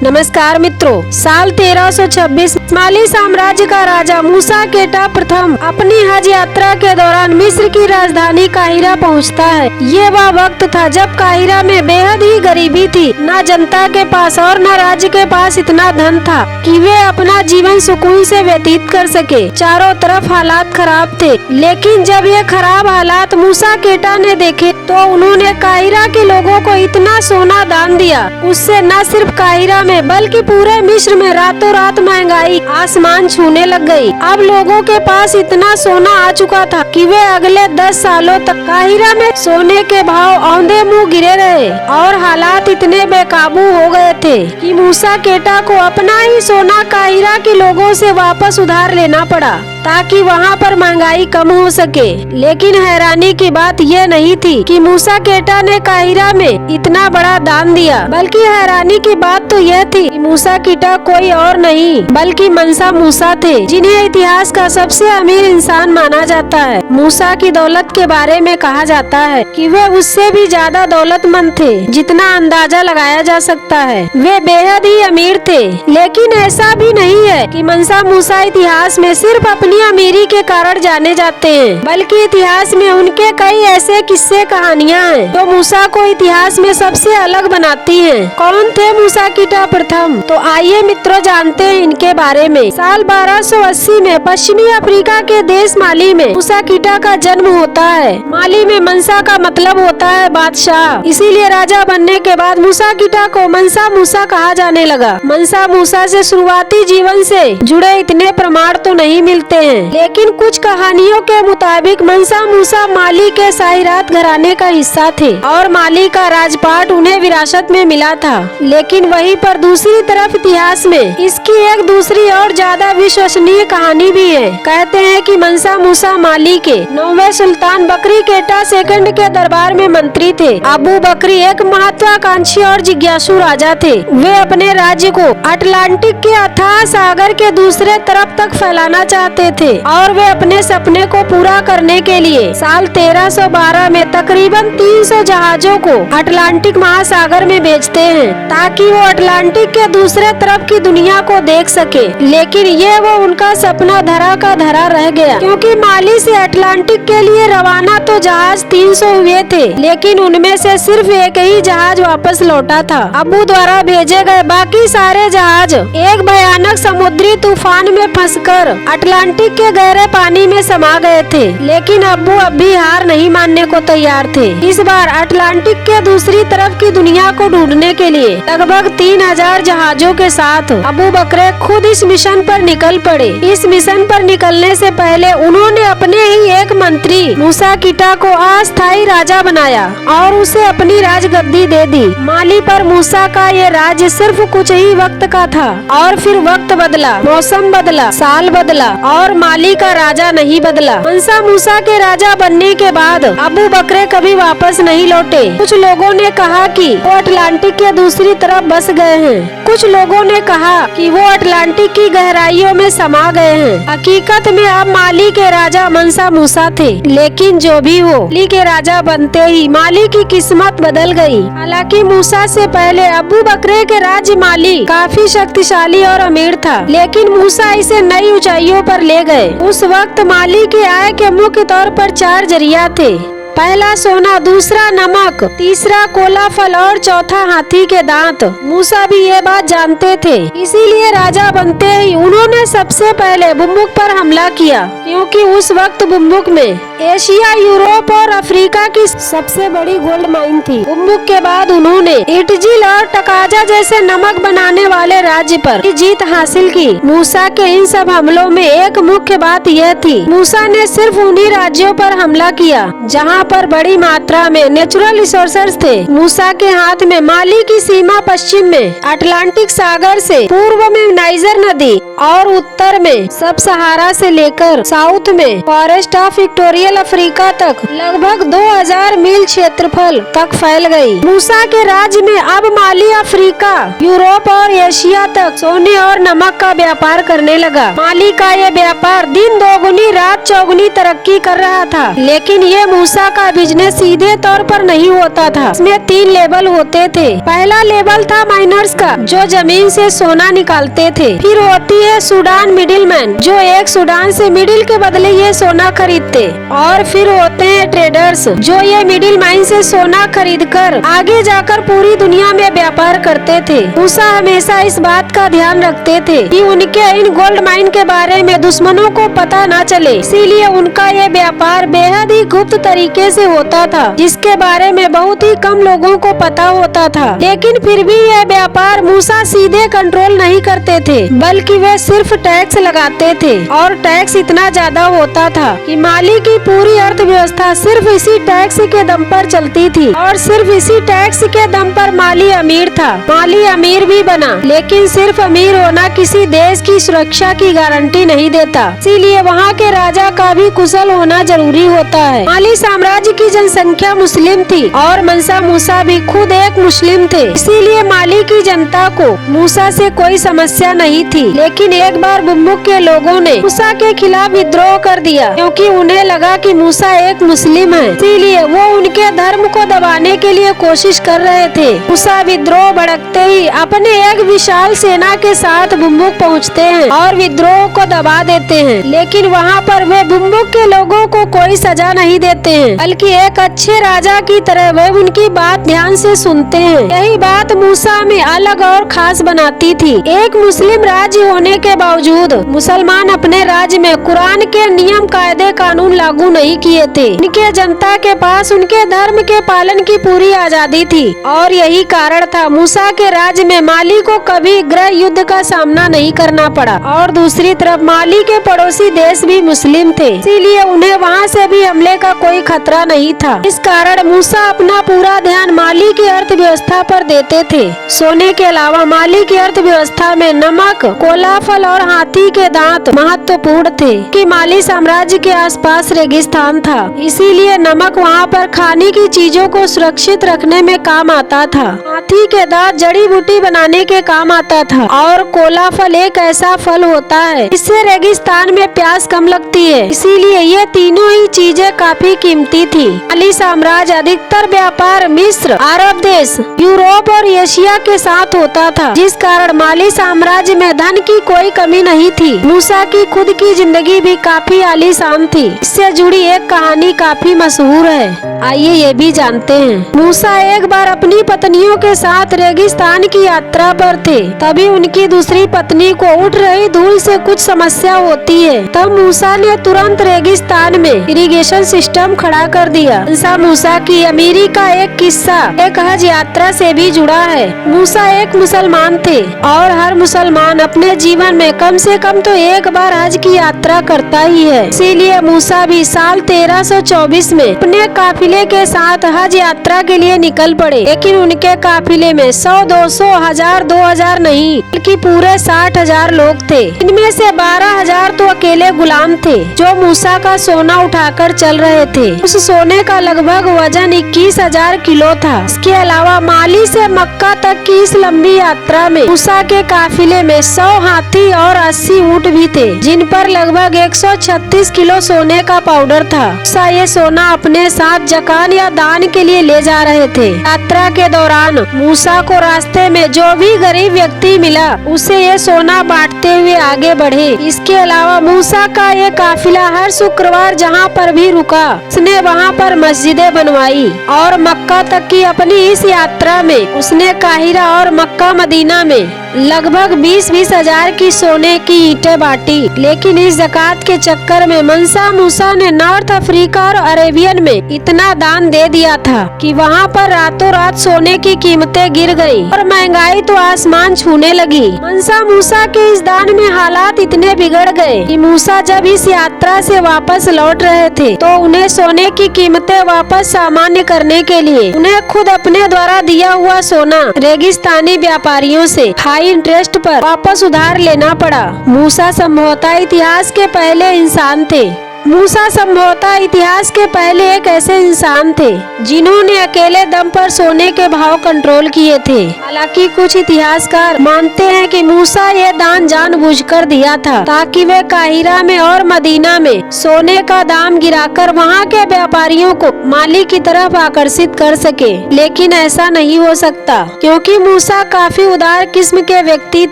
नमस्कार मित्रों, साल 1326 माली साम्राज्य का राजा मूसा केटा प्रथम अपनी हज यात्रा के दौरान मिस्र की राजधानी काहिरा पहुंचता है। ये वह वक्त था जब काहिरा में बेहद ही गरीबी थी। न जनता के पास और न राज्य के पास इतना धन था कि वे अपना जीवन सुकून से व्यतीत कर सके। चारों तरफ हालात खराब थे, लेकिन जब ये खराब हालात मूसा केटा ने देखे तो उन्होंने काहिरा के लोगों को इतना सोना दान दिया, उससे न सिर्फ काहिरा में बल्कि पूरे मिस्र में रातों रात महंगाई आसमान छूने लग गई। अब लोगों के पास इतना सोना आ चुका था कि वे अगले 10 सालों तक काहिरा में सोने के भाव औंधे मुंह गिरे रहे और हालात इतने बेकाबू हो गए थे कि मूसा केटा को अपना ही सोना काहिरा के लोगों से वापस उधार लेना पड़ा ताकि वहाँ पर महंगाई कम हो सके। लेकिन हैरानी की बात यह नहीं थी कि मूसा केटा ने काहिरा में इतना बड़ा दान दिया, बल्कि हैरानी की बात तो यह थी कि मूसा केटा कोई और नहीं बल्कि मंसा मूसा थे, जिन्हें इतिहास का सबसे अमीर इंसान माना जाता है। मूसा की दौलत के बारे में कहा जाता है कि वे उससे भी ज्यादा दौलतमंद थे जितना अंदाजा लगाया जा सकता है। वे बेहद ही अमीर थे, लेकिन ऐसा भी नहीं है कि मंसा मूसा इतिहास में सिर्फ अपनी अमीरी के कारण जाने जाते हैं, बल्कि इतिहास में उनके कई ऐसे किस्से कहानियाँ हैं जो मूसा को इतिहास में सबसे अलग बनाती हैं। कौन थे मूसा केटा प्रथम? तो आइए मित्रों जानते हैं इनके बारे में। साल 1280 में पश्चिमी अफ्रीका के देश माली में मूसा केटा का जन्म होता है। माली में मंसा का मतलब होता है बादशाह, इसीलिए राजा बनने के बाद मूसा केटा को मंसा मूसा कहा जाने लगा। मंसा मूसा से शुरुआती जीवन से जुड़े इतने प्रमाण तो नहीं मिलते हैं, लेकिन कुछ कहानियों के मुताबिक मंसा मूसा माली के साहिरात घराने का हिस्सा थे और माली का राजपाट उन्हें विरासत में मिला था। लेकिन वहीं पर दूसरी तरफ इतिहास में इसकी एक दूसरी और ज्यादा विश्वसनीय कहानी भी है। कहते हैं कि मंसा मूसा माली के 9वें सुल्तान बकरी केटा सेकंड के दरबार में मंत्री थे। अबू बकरी एक महत्वाकांक्षी और जिज्ञासु राजा थे। वे अपने राज्य को अटलांटिक के अथाह सागर के दूसरे तरफ तक फैलाना चाहते थे और वे अपने सपने को पूरा करने के लिए साल 1312 में तकरीबन 300 जहाजों को अटलांटिक महासागर में भेजते हैं ताकि वो अटलांटिक के दूसरे तरफ की दुनिया को देख सके। लेकिन ये वो उनका सपना धरा का धरा रह गया, क्योंकि माली से अटलांटिक के लिए रवाना तो जहाज 300 हुए थे, लेकिन उनमें से सिर्फ एक ही जहाज वापस लौटा था। अबू द्वारा भेजे गए बाकी सारे जहाज एक भयानक समुद्री तूफान में फंसकर अटलांटिक के गहरे पानी में समा गए थे। लेकिन अब्बू अब भी हार नहीं मानने को तैयार थे। इस बार अटलांटिक के दूसरी तरफ की दुनिया को ढूंढने के लिए लगभग 3000 जहाजों के साथ अबू बकरे खुद इस मिशन पर निकल पड़े। इस मिशन पर निकलने से पहले उन्होंने अपने ही एक मंत्री मूसा केटा को अस्थायी राजा बनाया और उसे अपनी राजगद्दी दे दी। माली पर मूसा का ये राज्य सिर्फ कुछ ही वक्त का था और फिर वक्त बदला, मौसम बदला, साल बदला और माली का राजा नहीं बदला। मंसा मूसा के राजा बनने के बाद अबू बकरे कभी वापस नहीं लौटे। कुछ लोगों ने कहा कि वो अटलांटिक के दूसरी तरफ बस गए हैं, कुछ लोगों ने कहा कि वो अटलांटिक की गहराइयों में समा गए हैं। हकीकत में अब माली के राजा मंसा मूसा थे, लेकिन जो भी हो, माली के राजा बनते ही माली की किस्मत बदल गई। हालांकि मूसा से पहले अबू बकरे के राज्य माली काफी शक्तिशाली और अमीर था, लेकिन मूसा इसे नई ऊंचाइयों पर ले गए। उस वक्त माली के आय के मुख्य तौर पर 4 जरिया थे। पहला सोना, दूसरा नमक, तीसरा कोला फल और चौथा हाथी के दांत। मूसा भी ये बात जानते थे, इसीलिए राजा बनते ही उन्होंने सबसे पहले बुम्बुक पर हमला किया, क्योंकि उस वक्त बुम्बुक में एशिया, यूरोप और अफ्रीका की सबसे बड़ी गोल्ड माइन थी। बुम्बुक के बाद उन्होंने इटजिल और टकाजा जैसे नमक बनाने वाले राज्य पर जीत हासिल की। मूसा के इन सब हमलों में एक मुख्य बात यह थी, मूसा ने सिर्फ उन्हीं राज्यों पर हमला किया जहाँ पर बड़ी मात्रा में नेचुरल रिसोर्सेज थे। मूसा के हाथ में माली की सीमा पश्चिम में अटलांटिक सागर से, पूर्व में नाइजर नदी और उत्तर में सब सहारा से लेकर साउथ में फॉरेस्ट ऑफ इक्वेटोरियल फैल अफ्रीका तक लगभग 2000 मील क्षेत्रफल तक फैल गई। मूसा के राज्य में अब माली अफ्रीका, यूरोप और एशिया तक सोने और नमक का व्यापार करने लगा। माली का ये व्यापार दिन दोगुनी रात चौगुनी तरक्की कर रहा था, लेकिन ये मूसा का बिजनेस सीधे तौर पर नहीं होता था। इसमें 3 लेवल होते थे। पहला लेवल था माइनर्स का, जो जमीन से सोना निकालते थे। फिर होती है सूडान मिडिलमैन, जो एक सूडान से मिडिल के बदले ये सोना खरीदते। और फिर होते हैं ट्रेडर्स, जो ये मिडिल माइन से सोना खरीदकर आगे जाकर पूरी दुनिया में व्यापार करते थे। मूसा हमेशा इस बात का ध्यान रखते थे कि उनके इन गोल्ड माइन के बारे में दुश्मनों को पता न चले, इसीलिए उनका ये व्यापार बेहद ही गुप्त तरीके से होता था, जिसके बारे में बहुत ही कम लोगों को पता होता था। लेकिन फिर भी यह व्यापार मूसा सीधे कंट्रोल नहीं करते थे, बल्कि वे सिर्फ टैक्स लगाते थे। और टैक्स इतना ज्यादा होता था कि माली की पूरी अर्थव्यवस्था सिर्फ इसी टैक्स के दम पर चलती थी, और सिर्फ इसी टैक्स के दम पर माली अमीर था। माली अमीर भी बना, लेकिन सिर्फ अमीर होना किसी देश की सुरक्षा की गारंटी नहीं देता, इसीलिए वहाँ के राजा का भी कुशल होना जरूरी होता है। माली साम्राज्य की जनसंख्या मुस्लिम थी और मनसा मूसा भी खुद एक मुस्लिम थे, इसीलिए माली की जनता को मूसा से कोई समस्या नहीं थी। लेकिन एक बार बुम्बुक के लोगों ने मूसा के खिलाफ विद्रोह कर दिया, क्योंकि उन्हें लगा कि मूसा एक मुस्लिम है, इसीलिए वो उनके धर्म को दबाने के लिए कोशिश कर रहे थे। मूसा विद्रोह भड़कते ही अपने एक विशाल सेना के साथ बुम्बुक पहुंचते हैं और विद्रोह को दबा देते हैं। लेकिन वहां पर वे बुम्बुक के लोगों को कोई सजा नहीं देते हैं, बल्कि एक अच्छे राजा की तरह वे उनकी बात ध्यान से सुनते हैं। यही बात मूसा में अलग और खास बनाती थी। एक मुस्लिम राज्य होने के बावजूद मुसलमान अपने राज्य में कुरान के नियम कायदे कानून लागू नहीं किए थे। इनके जनता के पास उनके धर्म के पालन की पूरी आजादी थी, और यही कारण था मूसा के राज्य में माली को कभी गृह युद्ध का सामना नहीं करना पड़ा। और दूसरी तरफ माली के पड़ोसी देश भी मुस्लिम थे, इसीलिए उन्हें वहाँ से भी हमले का कोई खतरा नहीं था। इस कारण मूसा अपना पूरा ध्यान माली की अर्थव्यवस्था पर देते थे। सोने के अलावा माली की अर्थव्यवस्था में नमक, कोला फल और हाथी के दांत महत्वपूर्ण थे, कि माली साम्राज्य के आसपास रेगिस्तान था, इसीलिए नमक वहाँ पर खाने की चीजों को सुरक्षित रखने में काम आता था। हाथी के दांत जड़ी बूटी बनाने के काम आता था, और कोला फल एक ऐसा फल होता है इससे रेगिस्तान में प्यास कम लगती है, इसीलिए ये तीनों ही चीजें काफी कीमती थी। माली साम्राज्य अधिकतर व्यापार मिस्र, अरब देश, यूरोप और एशिया के साथ होता था, जिस कारण माली साम्राज्य में धन की कोई कमी नहीं थी। मूसा की खुद की जिंदगी भी काफी आलीशान थी। इससे जुड़ी एक कहानी काफी मशहूर है, आइए ये भी जानते हैं। मूसा एक बार अपनी पत्नियों के साथ रेगिस्तान की यात्रा पर थे, तभी उनकी दूसरी पत्नी को उठ रही धूल से कुछ समस्या होती है। तब मूसा ने तुरंत रेगिस्तान में इरिगेशन सिस्टम खड़ा कर दिया। मूसा की अमीरी का एक किस्सा एक हज यात्रा से भी जुड़ा है। मूसा एक मुसलमान थे, और हर मुसलमान अपने जीवन में कम से कम तो एक बार हज की यात्रा करता ही है। इसीलिए मूसा भी साल 1324 में अपने काफिले के साथ हज यात्रा के लिए निकल पड़े। लेकिन उनके काफिले में 100, 200, 1000, 2000 नहीं, बल्कि पूरे 60,000 लोग थे। इनमें से 12,000 तो अकेले गुलाम थे, जो मूसा का सोना उठाकर चल रहे थे। उस सोने का लगभग वजन 21,000 किलो था। इसके अलावा माली से मक्का तक की इस लंबी यात्रा में मूसा के काफिले में 100 हाथी और 80 ऊँट भी थे, जिन पर लगभग 136 किलो सोने का पाउडर था। मूसा ये सोना अपने साथ जकान या दान के लिए ले जा रहे थे। यात्रा के दौरान मूसा को रास्ते में जो भी गरीब व्यक्ति मिला, उसे ये सोना बांटते हुए आगे बढ़े। इसके अलावा मूसा का ये काफिला हर शुक्रवार जहाँ पर भी रुका, उसने वहाँ पर मस्जिदें बनवाई, और मक्का तक की अपनी इस यात्रा में उसने काहिरा और मक्का मदीना में लगभग 20-20 हजार की सोने की ईंटें बांटी। लेकिन इस ज़कात के चक्कर में मनसा मूसा ने नॉर्थ अफ्रीका और अरेबियन में इतना दान दे दिया था कि वहाँ पर रातों रात सोने की कीमतें गिर गई और महंगाई तो आसमान छूने लगी। मनसा मूसा के इस दान में हालात इतने बिगड़ गए कि मूसा जब इस यात्रा से वापस लौट रहे थे, तो उन्हें सोने की कीमतें वापस सामान्य करने के लिए उन्हें खुद अपने द्वारा दिया हुआ सोना रेगिस्तानी व्यापारियों से इंटरेस्ट पर वापस उधार लेना पड़ा। मूसा संभवतः इतिहास के पहले इंसान थे मूसा संभवतः इतिहास के पहले एक ऐसे इंसान थे जिन्होंने अकेले दम पर सोने के भाव कंट्रोल किए थे। हालांकि कुछ इतिहासकार मानते हैं कि मूसा ये दान जानबूझकर दिया था ताकि वे काहिरा में और मदीना में सोने का दाम गिराकर वहाँ के व्यापारियों को माली की तरफ आकर्षित कर सके। लेकिन ऐसा नहीं हो सकता क्योंकि मूसा काफी उदार किस्म के व्यक्ति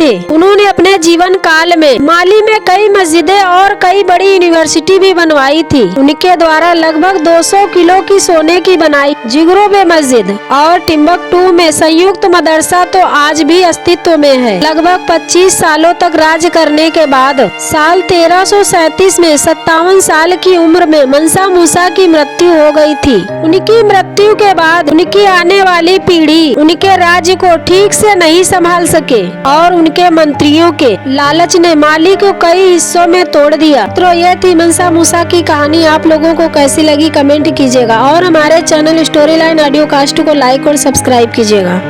थे। उन्होंने अपने जीवन काल में माली में कई मस्जिदें और कई बड़ी यूनिवर्सिटी भी बनवाई थी। उनके द्वारा लगभग 200 किलो की सोने की बनाई जिगरोबे मस्जिद और टिम्बकटू में संयुक्त मदरसा तो आज भी अस्तित्व में है। लगभग 25 सालों तक राज करने के बाद साल 1337 में 57 साल की उम्र में मंसा मूसा की मृत्यु हो गई थी। उनकी मृत्यु के बाद उनकी आने वाली पीढ़ी उनके राज्य को ठीक से नहीं संभाल सके और उनके मंत्रियों के लालच ने माली को कई हिस्सों में तोड़ दिया। तो यह थी मंसा मूसा की कहानी। आप लोगों को कैसी लगी कमेंट कीजिएगा और हमारे channel story line audio cast को लाइक और सब्सक्राइब कीजिएगा।